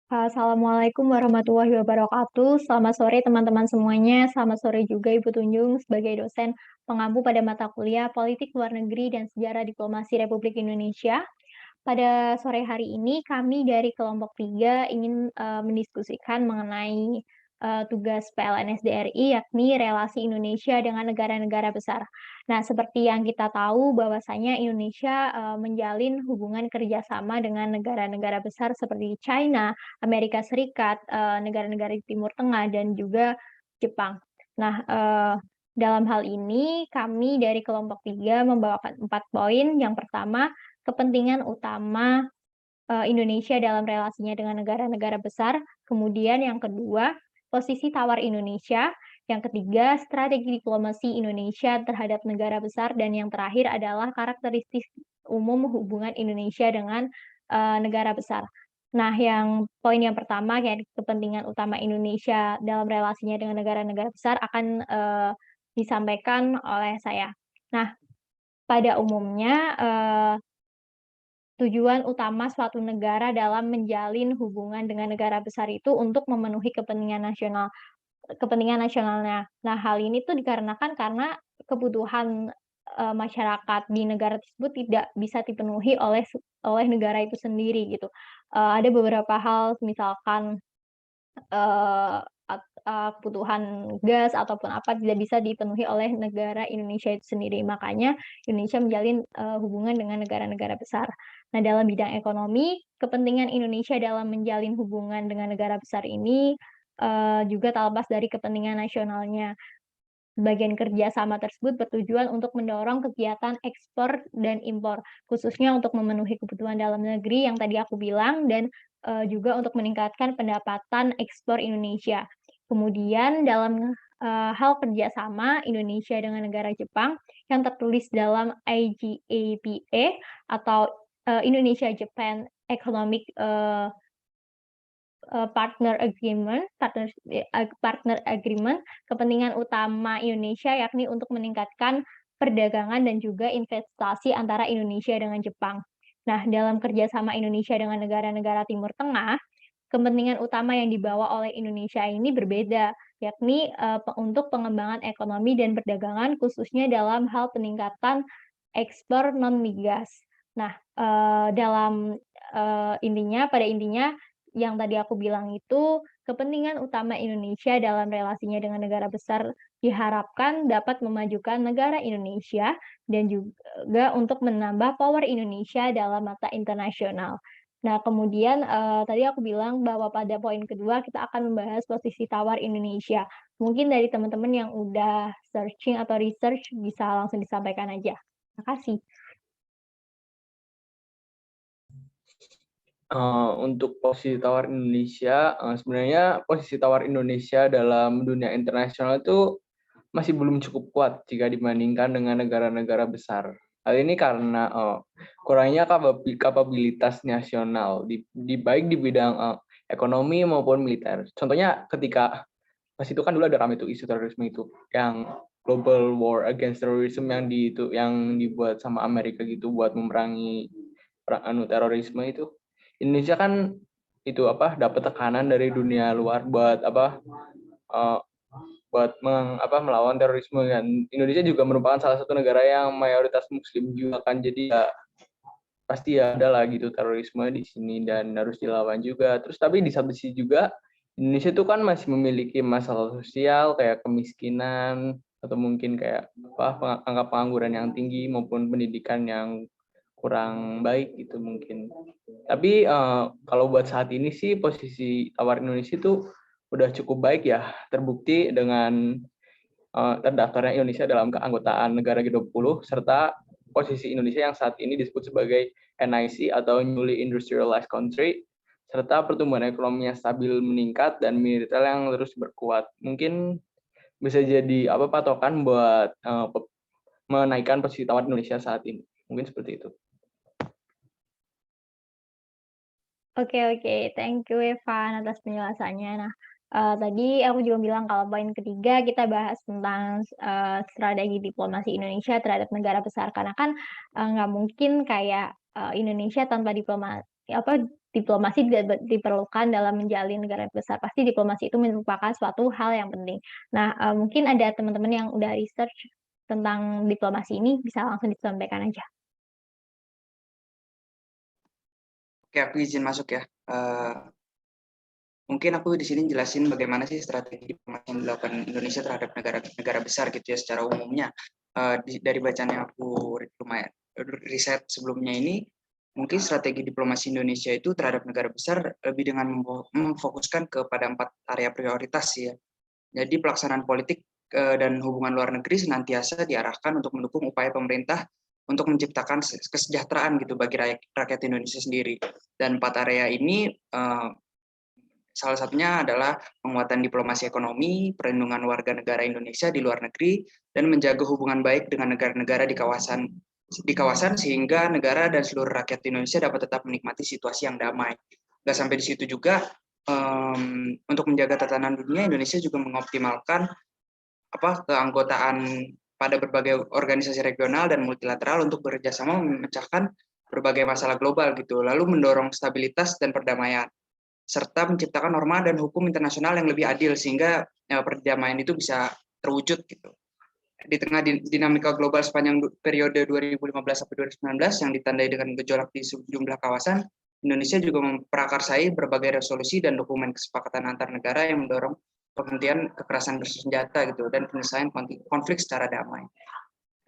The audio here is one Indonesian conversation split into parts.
Assalamualaikum warahmatullahi wabarakatuh. Selamat sore teman-teman semuanya. Selamat sore juga Ibu Tunjung sebagai dosen pengampu pada mata kuliah Politik Luar Negeri dan Sejarah Diplomasi Republik Indonesia. Pada sore hari ini kami dari kelompok 3 ingin mendiskusikan mengenai tugas PLN SDRI, yakni relasi Indonesia dengan negara-negara besar. Nah, seperti yang kita tahu bahwasanya Indonesia menjalin hubungan kerjasama dengan negara-negara besar seperti China, Amerika Serikat, negara-negara di Timur Tengah, dan juga Jepang. Nah, dalam hal ini kami dari kelompok 3 membawakan 4 poin. Yang pertama, kepentingan utama Indonesia dalam relasinya dengan negara-negara besar. Kemudian yang kedua, posisi tawar Indonesia. Yang ketiga, strategi diplomasi Indonesia terhadap negara besar. Dan yang terakhir adalah karakteristik umum hubungan Indonesia dengan negara besar. Nah, poin yang pertama, kayak kepentingan utama Indonesia dalam relasinya dengan negara-negara besar akan disampaikan oleh saya. Nah, pada umumnya tujuan utama suatu negara dalam menjalin hubungan dengan negara besar itu untuk memenuhi kepentingan nasionalnya. Nah, hal ini tuh dikarenakan karena kebutuhan masyarakat di negara tersebut tidak bisa dipenuhi oleh negara itu sendiri gitu. Ada beberapa hal, misalkan kebutuhan gas ataupun apa tidak bisa dipenuhi oleh negara Indonesia itu sendiri. Makanya Indonesia menjalin hubungan dengan negara-negara besar. Nah, dalam bidang ekonomi, kepentingan Indonesia dalam menjalin hubungan dengan negara besar ini juga tak lepas dari kepentingan nasionalnya. Bagian kerjasama tersebut bertujuan untuk mendorong kegiatan ekspor dan impor, khususnya untuk memenuhi kebutuhan dalam negeri yang tadi aku bilang, dan juga untuk meningkatkan pendapatan ekspor Indonesia. Kemudian dalam hal kerjasama Indonesia dengan negara Jepang yang tertulis dalam IGAPA atau Indonesia-Japan Economic partner agreement, kepentingan utama Indonesia yakni untuk meningkatkan perdagangan dan juga investasi antara Indonesia dengan Jepang. Nah, dalam kerjasama Indonesia dengan negara-negara Timur Tengah, kepentingan utama yang dibawa oleh Indonesia ini berbeda, yakni untuk pengembangan ekonomi dan perdagangan, khususnya dalam hal peningkatan ekspor non-migas. Nah, pada intinya, yang tadi aku bilang itu, kepentingan utama Indonesia dalam relasinya dengan negara besar diharapkan dapat memajukan negara Indonesia dan juga untuk menambah power Indonesia dalam mata internasional. Nah, kemudian tadi aku bilang bahwa pada poin kedua kita akan membahas posisi tawar Indonesia. Mungkin dari teman-teman yang udah searching atau research bisa langsung disampaikan aja. Terima kasih. Untuk posisi tawar Indonesia, sebenarnya posisi tawar Indonesia dalam dunia internasional itu masih belum cukup kuat jika dibandingkan dengan negara-negara besar. Hal ini karena kurangnya kapabilitas nasional baik di bidang ekonomi maupun militer. Contohnya ketika pas itu kan dulu ada kami itu isu terorisme itu yang Global War Against Terrorism yang dibuat sama Amerika gitu buat memerangi terorisme itu. Indonesia kan itu dapat tekanan dari dunia luar buat melawan terorisme, kan. Indonesia juga merupakan salah satu negara yang mayoritas muslim juga kan, jadi ya pasti ya ada lah gitu terorisme di sini dan harus dilawan juga. Terus tapi di satu sisi juga Indonesia itu kan masih memiliki masalah sosial kayak kemiskinan atau mungkin kayak angka pengangguran yang tinggi maupun pendidikan yang kurang baik gitu mungkin. Tapi kalau buat saat ini sih posisi tawar Indonesia itu udah cukup baik ya, terbukti dengan terdaftarnya Indonesia dalam keanggotaan negara G20 serta posisi Indonesia yang saat ini disebut sebagai NIC atau Newly Industrialized Country, serta pertumbuhan ekonomi yang stabil meningkat dan militer yang terus berkuat. Mungkin bisa jadi patokan buat menaikkan posisi tawar Indonesia saat ini. Mungkin seperti itu. Oke. Thank you, Evan, atas penjelasannya. Nah, tadi aku juga bilang kalau poin ketiga kita bahas tentang strategi diplomasi Indonesia terhadap negara besar. Karena kan nggak mungkin kayak Indonesia tanpa diplomasi diperlukan dalam menjalin negara besar. Pasti diplomasi itu merupakan suatu hal yang penting. Nah, mungkin ada teman-teman yang udah research tentang diplomasi ini, bisa langsung disampaikan aja. Oke, aku izin masuk ya. Mungkin aku di sini jelasin bagaimana sih strategi diplomasi yang dilakukan Indonesia terhadap negara besar gitu ya secara umumnya. Dari bacaan yang aku lumayan riset sebelumnya ini, mungkin strategi diplomasi Indonesia itu terhadap negara besar lebih dengan memfokuskan kepada 4 area prioritas ya. Jadi pelaksanaan politik dan hubungan luar negeri senantiasa diarahkan untuk mendukung upaya pemerintah untuk menciptakan kesejahteraan gitu bagi rakyat Indonesia sendiri. Dan 4 area ini salah satunya adalah penguatan diplomasi ekonomi, perlindungan warga negara Indonesia di luar negeri, dan menjaga hubungan baik dengan negara-negara di kawasan sehingga negara dan seluruh rakyat Indonesia dapat tetap menikmati situasi yang damai. Nggak sampai di situ juga, untuk menjaga tatanan dunia, Indonesia juga mengoptimalkan keanggotaan pada berbagai organisasi regional dan multilateral untuk bekerjasama memecahkan berbagai masalah global gitu, lalu mendorong stabilitas dan perdamaian, serta menciptakan norma dan hukum internasional yang lebih adil sehingga perdamaian itu bisa terwujud gitu. Di tengah dinamika global sepanjang periode 2015 sampai 2019 yang ditandai dengan gejolak di sejumlah kawasan, Indonesia juga memprakarsai berbagai resolusi dan dokumen kesepakatan antar negara yang mendorong penghentian kekerasan bersenjata gitu dan penyelesaian konflik secara damai.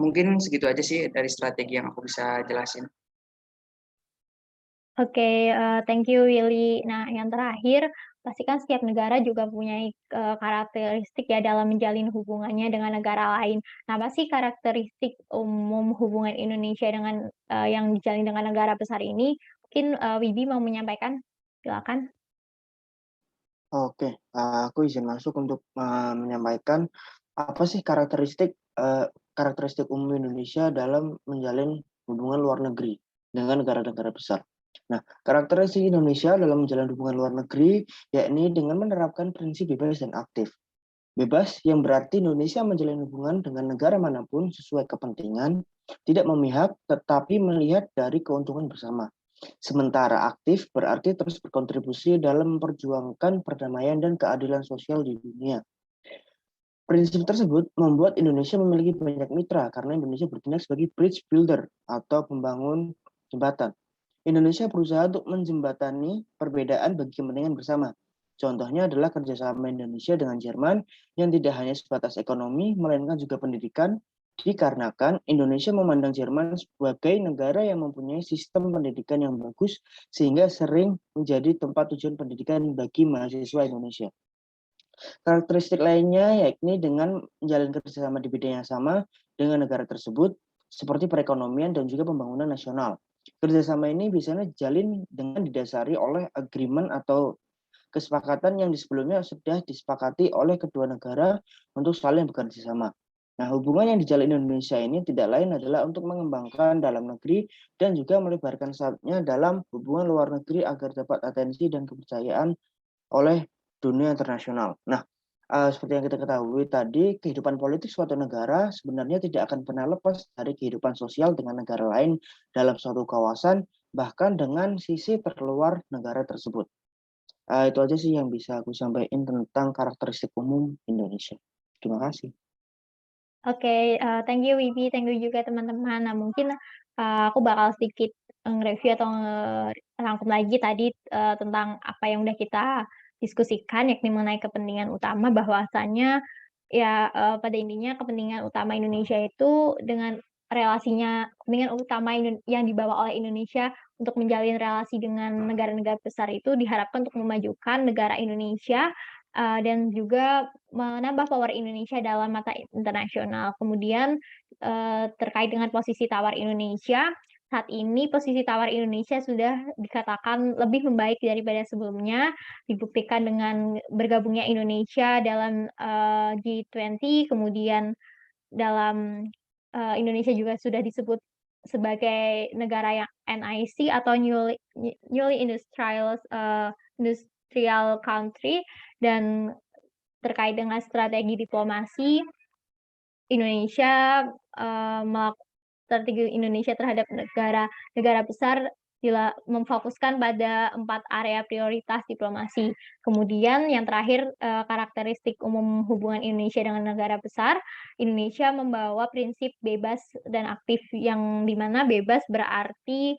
Mungkin segitu aja sih dari strategi yang aku bisa jelasin. Oke, thank you Willy. Nah, yang terakhir, pastikan setiap negara juga punya karakteristik ya dalam menjalin hubungannya dengan negara lain. Nah, apa sih karakteristik umum hubungan Indonesia dengan yang dijalin dengan negara besar ini? Mungkin Wibi mau menyampaikan, silakan. Oke, aku izin masuk untuk menyampaikan apa sih karakteristik umum Indonesia dalam menjalin hubungan luar negeri dengan negara-negara besar. Nah, karakteristik Indonesia dalam menjalin hubungan luar negeri yakni dengan menerapkan prinsip bebas dan aktif. Bebas yang berarti Indonesia menjalin hubungan dengan negara manapun sesuai kepentingan, tidak memihak, tetapi melihat dari keuntungan bersama. Sementara aktif berarti terus berkontribusi dalam memperjuangkan perdamaian dan keadilan sosial di dunia. Prinsip tersebut membuat Indonesia memiliki banyak mitra karena Indonesia bertindak sebagai bridge builder atau pembangun jembatan. Indonesia berusaha untuk menjembatani perbedaan bagi kepentingan bersama. Contohnya adalah kerjasama Indonesia dengan Jerman yang tidak hanya sebatas ekonomi, melainkan juga pendidikan, dikarenakan Indonesia memandang Jerman sebagai negara yang mempunyai sistem pendidikan yang bagus, sehingga sering menjadi tempat tujuan pendidikan bagi mahasiswa Indonesia. Karakteristik lainnya yakni dengan menjalin kerjasama di bidang yang sama dengan negara tersebut, seperti perekonomian dan juga pembangunan nasional. Kerjasama ini biasanya dijalin dengan didasari oleh agreement atau kesepakatan yang sebelumnya sudah disepakati oleh kedua negara untuk saling bekerja sama. Nah, hubungan yang dijalin Indonesia ini tidak lain adalah untuk mengembangkan dalam negeri dan juga melebarkan sayapnya dalam hubungan luar negeri agar dapat atensi dan kepercayaan oleh dunia internasional. Nah, seperti yang kita ketahui tadi, kehidupan politik suatu negara sebenarnya tidak akan pernah lepas dari kehidupan sosial dengan negara lain dalam suatu kawasan, bahkan dengan sisi terluar negara tersebut. Itu aja sih yang bisa aku sampaikan tentang karakteristik umum Indonesia. Terima kasih. Oke, thank you Wibi, thank you juga teman-teman. Nah, mungkin aku bakal sedikit nge-review atau ngerangkum lagi tadi tentang apa yang udah kita diskusikan, yakni mengenai kepentingan utama, bahwasanya ya pada intinya kepentingan utama Indonesia itu dengan relasinya, kepentingan utama yang dibawa oleh Indonesia untuk menjalin relasi dengan negara-negara besar itu diharapkan untuk memajukan negara Indonesia dan juga menambah power Indonesia dalam mata internasional. Kemudian terkait dengan posisi tawar Indonesia, saat ini posisi tawar Indonesia sudah dikatakan lebih membaik daripada sebelumnya, dibuktikan dengan bergabungnya Indonesia dalam G20, kemudian dalam Indonesia juga sudah disebut sebagai negara yang NIC atau newly industrial country, dan terkait dengan strategi diplomasi Indonesia strategi Indonesia terhadap negara besar memfokuskan pada 4 area prioritas diplomasi. Kemudian yang terakhir, karakteristik umum hubungan Indonesia dengan negara besar. Indonesia membawa prinsip bebas dan aktif, yang di mana bebas berarti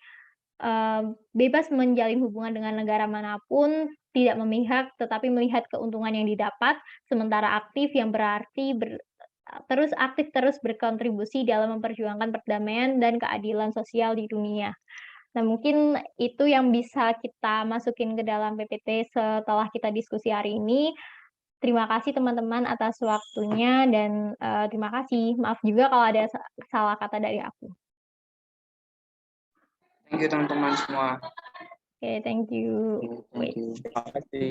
bebas menjalin hubungan dengan negara manapun, tidak memihak, tetapi melihat keuntungan yang didapat, sementara aktif yang berarti terus berkontribusi dalam memperjuangkan perdamaian dan keadilan sosial di dunia. Nah, mungkin itu yang bisa kita masukin ke dalam PPT setelah kita diskusi hari ini. Terima kasih teman-teman atas waktunya dan terima kasih. Maaf juga kalau ada salah kata dari aku. Thank you teman-teman semua. Oke, thank you. Thank you. Terima kasih.